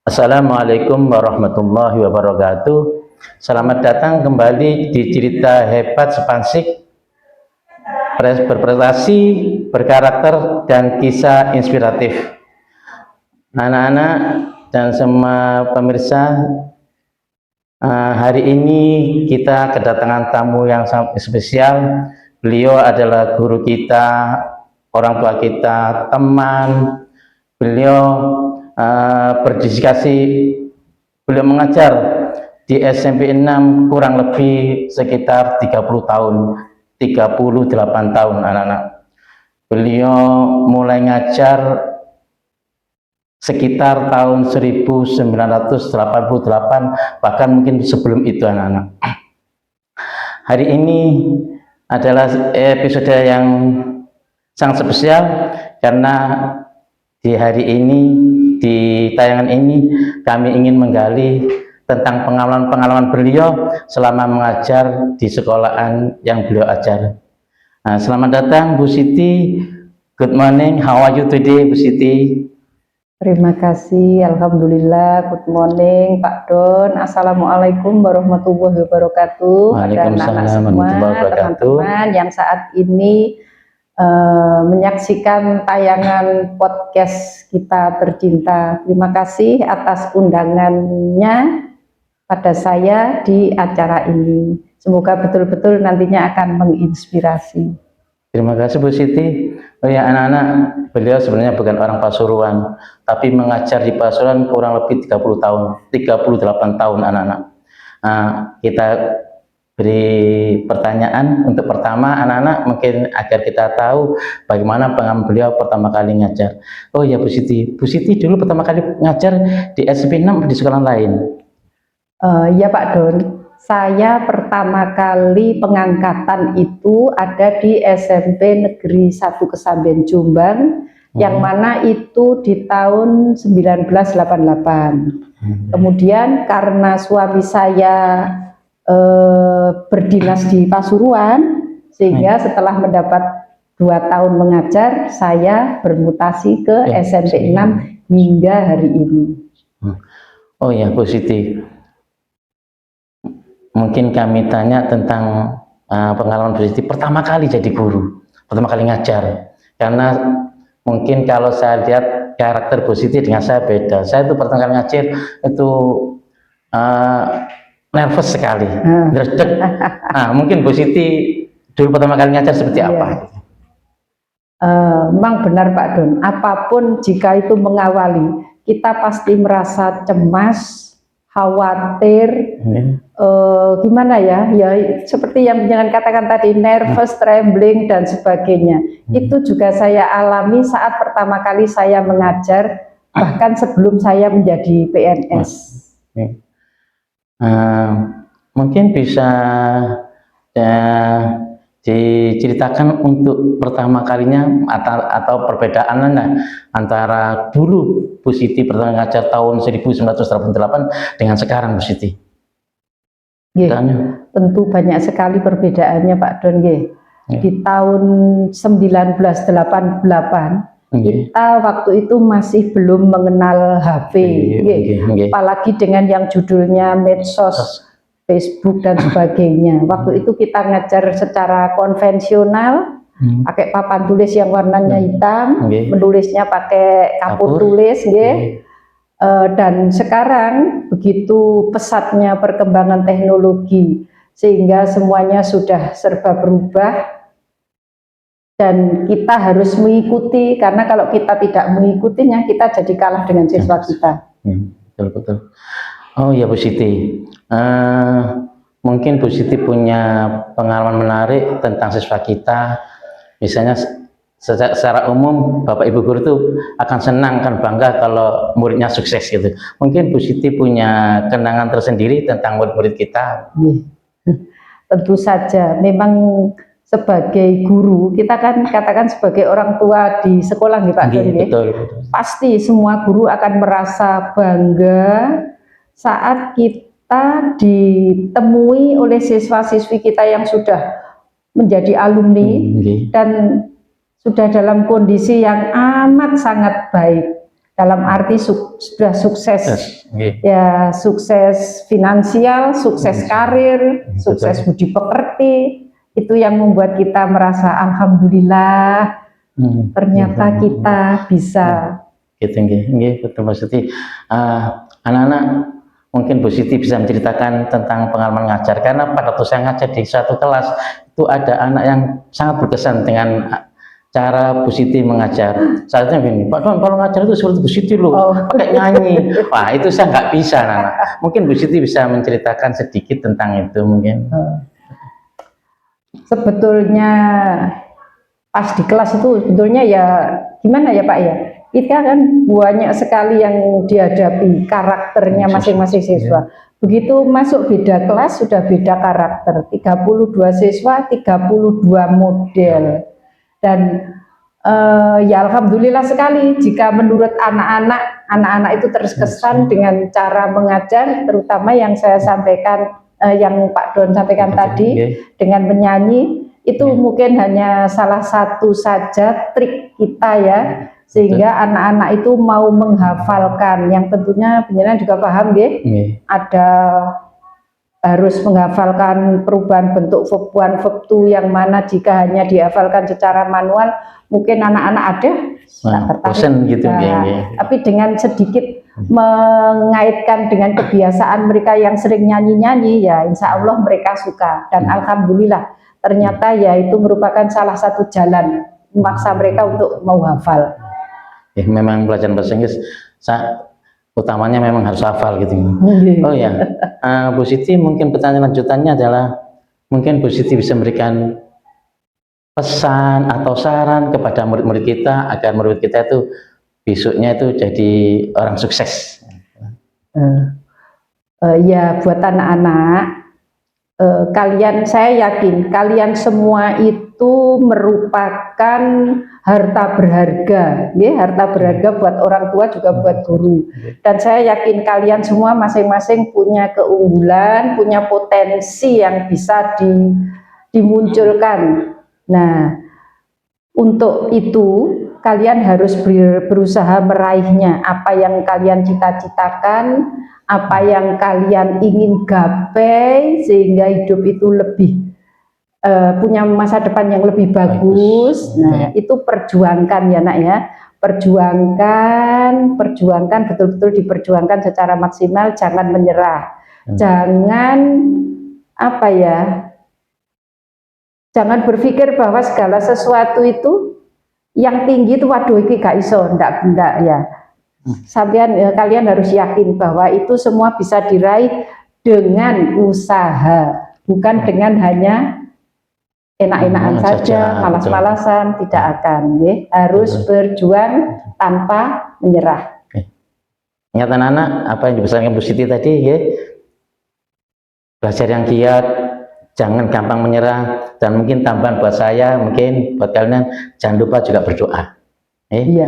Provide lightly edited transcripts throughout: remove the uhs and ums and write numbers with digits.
Assalamualaikum warahmatullahi wabarakatuh. Selamat datang kembali di cerita hebat Sepansik, berprestasi, berkarakter, dan kisah inspiratif. Anak-anak dan semua pemirsa, hari ini kita kedatangan tamu yang sangat spesial. Beliau adalah guru kita, orang tua kita, teman. Beliau berdedikasi, beliau mengajar di SMP 6 kurang lebih sekitar 30 tahun, 38 tahun anak-anak. Beliau mulai ngajar sekitar tahun 1988, bahkan mungkin sebelum itu anak-anak. Hari ini adalah episode yang sangat spesial karena di hari ini, di tayangan ini, kami ingin menggali tentang pengalaman-pengalaman beliau selama mengajar di sekolahan yang beliau ajar. Nah, selamat datang Bu Siti. Good morning, how are you today, Bu Siti? Terima kasih, Alhamdulillah. Good morning, Pak Don. Assalamualaikum warahmatullahi wabarakatuh. Waalaikumsalam warahmatullahi wabarakatuh. Teman-teman yang saat ini menyaksikan tayangan podcast kita tercinta. Terima kasih atas undangannya pada saya di acara ini. Semoga betul-betul nantinya akan menginspirasi. Terima kasih Bu Siti. Oh ya anak-anak, beliau sebenarnya bukan orang Pasuruan, tapi mengajar di Pasuruan kurang lebih 30 tahun, 38 tahun anak-anak. Nah, kita beri pertanyaan untuk pertama anak-anak mungkin agar kita tahu bagaimana pengalaman beliau pertama kali ngajar. Oh ya Bu Siti dulu pertama kali ngajar di SMP 6 di sekolah lain? Ya Pak Don, saya pertama kali pengangkatan itu ada di SMP Negeri 1 Kesamben Jombang, yang mana itu di tahun 1988. Kemudian karena suami saya berdinas di Pasuruan, sehingga setelah mendapat 2 tahun mengajar, saya bermutasi ke SMP 6 hingga hari ini. Oh ya Bu Siti, mungkin kami tanya tentang pengalaman Bu Siti pertama kali jadi guru, pertama kali ngajar. Karena mungkin kalau saya lihat karakter Bu Siti dengan saya beda. Saya itu pertama kali ngajar itu nervous sekali, dredeg. Nah, mungkin Bu Siti dulu pertama kali ngajar seperti apa? Memang benar Pak Don, apapun jika itu mengawali, kita pasti merasa cemas, khawatir, gimana ya, seperti yang jangan katakan tadi, nervous, trembling dan sebagainya. Itu juga saya alami saat pertama kali saya mengajar, bahkan sebelum saya menjadi PNS. Mungkin bisa diceritakan untuk pertama kalinya atau perbedaan antara dulu Bu Siti pertama ngajar tahun 1988 dengan sekarang Bu Siti. Tentu banyak sekali perbedaannya Pak Don. Di tahun 1988 kita waktu itu masih belum mengenal HP, apalagi dengan yang judulnya medsos, Facebook dan sebagainya. Waktu itu kita ngajar secara konvensional, pakai papan tulis yang warnanya hitam, menulisnya pakai kapur tulis, dan sekarang begitu pesatnya perkembangan teknologi sehingga semuanya sudah serba berubah dan kita harus mengikuti, karena kalau kita tidak mengikutinya kita jadi kalah dengan siswa kita. Betul. Oh ya Bu Siti, mungkin Bu Siti punya pengalaman menarik tentang siswa kita. Misalnya secara umum Bapak Ibu guru itu akan senang, kan bangga kalau muridnya sukses gitu. Mungkin Bu Siti punya kenangan tersendiri tentang murid-murid kita. Tentu saja, memang sebagai guru kita kan katakan sebagai orang tua di sekolah nih Pak Don. Betul. Pasti semua guru akan merasa bangga saat kita ditemui oleh siswa-siswi kita yang sudah menjadi alumni dan sudah dalam kondisi yang amat sangat baik. dalam arti sudah sukses, Nggih. ya sukses finansial, sukses karir, sukses budi pekerti, itu yang membuat kita merasa alhamdulillah ternyata kita bisa. Gitu, nggih, betul Mbak Siti. Anak-anak mungkin Bu Siti bisa menceritakan tentang pengalaman ngajar, karena pada waktu saya ngajar di satu kelas itu ada anak yang sangat berkesan dengan cara Bu Siti mengajar. Saatnya begini, Pak Don, kalau ngajar itu seperti Bu Siti loh, pakai nyanyi. Wah, itu saya nggak bisa, Nana. Mungkin Bu Siti bisa menceritakan sedikit tentang itu mungkin. Sebetulnya pas di kelas itu sebetulnya ya gimana ya Pak ya, kita kan banyak sekali yang dihadapi karakternya masing-masing siswa. Begitu masuk beda kelas sudah beda karakter, 32 siswa, 32 model. Dan ya alhamdulillah sekali jika menurut anak-anak itu terkesan dengan cara mengajar, terutama yang saya sampaikan, yang Pak Don sampaikan tadi dengan menyanyi, itu mungkin hanya salah satu saja trik kita ya, sehingga anak-anak itu mau menghafalkan, yang tentunya penjenengan juga paham ya, ada harus menghafalkan perubahan bentuk verb 1, verb 2 yang mana jika hanya dihafalkan secara manual mungkin anak-anak ada tertarik gitu, tapi dengan sedikit mengaitkan dengan kebiasaan mereka yang sering nyanyi-nyanyi, ya insya Allah mereka suka, dan alhamdulillah ternyata ya itu merupakan salah satu jalan memaksa mereka untuk mau hafal. Memang belajar bahasa Inggris utamanya memang harus hafal gitu. Oh ya, Bu Siti, mungkin pertanyaan lanjutannya adalah mungkin Bu Siti bisa memberikan pesan atau saran kepada murid-murid kita agar murid kita itu besoknya itu jadi orang sukses. Ya buat anak-anak, kalian, saya yakin kalian semua itu merupakan harta berharga, ya, harta berharga buat orang tua juga buat guru. Dan saya yakin kalian semua masing-masing punya keunggulan, punya potensi yang bisa dimunculkan. Nah, untuk itu kalian harus berusaha meraihnya. Apa yang kalian cita-citakan, apa yang kalian ingin gapai, sehingga hidup itu lebih punya masa depan yang lebih bagus. Nah, itu perjuangkan ya nak ya, perjuangkan betul-betul diperjuangkan secara maksimal, jangan menyerah, jangan apa ya, jangan berpikir bahwa segala sesuatu itu yang tinggi itu waduh iki gak iso, ndak ya. Kalian harus yakin bahwa itu semua bisa diraih dengan usaha, bukan dengan hanya enak-enakan saja, malas-malasan, tidak akan, ya. Harus berjuang tanpa menyerah. Ingat anak-anak apa yang dipesankan Bu Siti tadi, ya, belajar yang giat, jangan gampang menyerah, dan mungkin tambahan buat saya, mungkin buat kalian jangan lupa juga berdoa. Iya.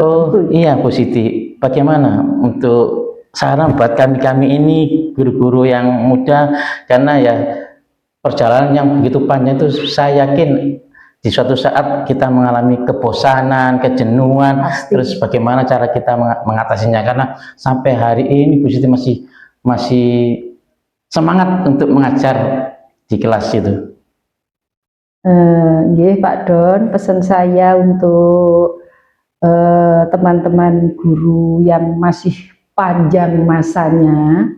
Oh iya Bu Siti, bagaimana untuk saran buat kami ini guru-guru yang muda, karena ya perjalanan yang begitu panjang itu saya yakin di suatu saat kita mengalami kebosanan, kejenuhan. Pasti. Terus bagaimana cara kita mengatasinya, karena sampai hari ini Bu Siti masih semangat untuk mengajar di kelas itu. Pak Don, pesan saya untuk teman-teman guru yang masih panjang masanya,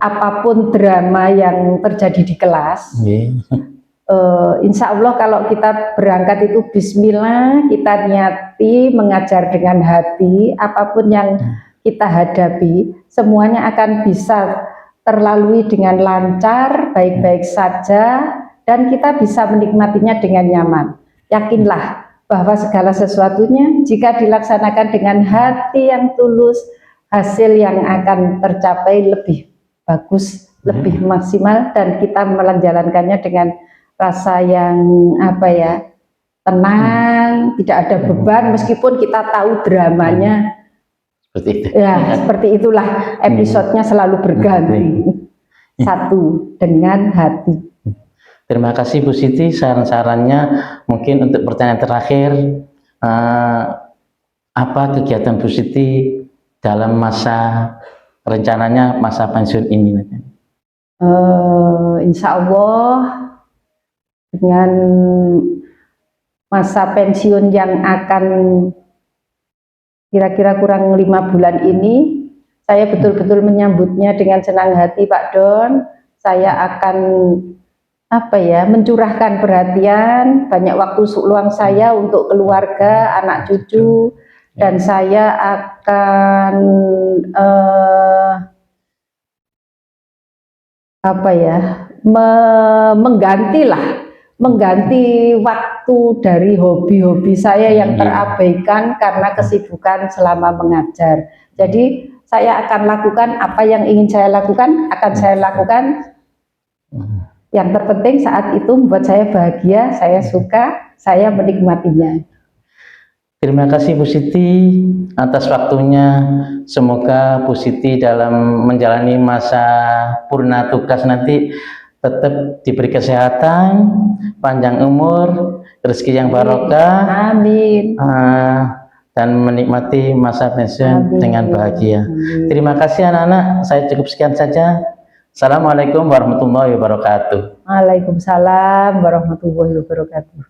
apapun drama yang terjadi di kelas, insya Allah kalau kita berangkat itu bismillah, kita niati mengajar dengan hati, apapun yang kita hadapi semuanya akan bisa terlalui dengan lancar, baik-baik saja, dan kita bisa menikmatinya dengan nyaman. Yakinlah bahwa segala sesuatunya jika dilaksanakan dengan hati yang tulus, hasil yang akan tercapai lebih bagus, lebih maksimal, dan kita menjalankannya dengan rasa yang apa ya, tenang, tidak ada beban meskipun kita tahu dramanya. Seperti itu. Ya, seperti itulah episodenya selalu berganti. Satu dengan hati. Terima kasih Bu Siti saran-sarannya. Mungkin untuk pertanyaan terakhir, apa kegiatan Bu Siti dalam masa rencananya masa pensiun ini? Insya Allah dengan masa pensiun yang akan kira-kira kurang 5 bulan ini, saya betul-betul menyambutnya dengan senang hati, Pak Don. Saya akan mencurahkan perhatian, banyak waktu luang saya untuk keluarga, anak cucu, dan saya akan mengganti waktu dari hobi-hobi saya yang terabaikan karena kesibukan selama mengajar. Jadi saya akan lakukan apa yang ingin saya lakukan, akan saya lakukan. Yang terpenting saat itu membuat saya bahagia, saya suka, saya menikmatinya. Terima kasih Bu Siti atas waktunya. Semoga Bu Siti dalam menjalani masa purna tugas nanti tetap diberi kesehatan, panjang umur, rezeki yang barokah, amin, dan menikmati masa pensiun dengan bahagia. Terima kasih anak-anak, saya cukup sekian saja. Assalamualaikum warahmatullahi wabarakatuh. Waalaikumsalam warahmatullahi wabarakatuh.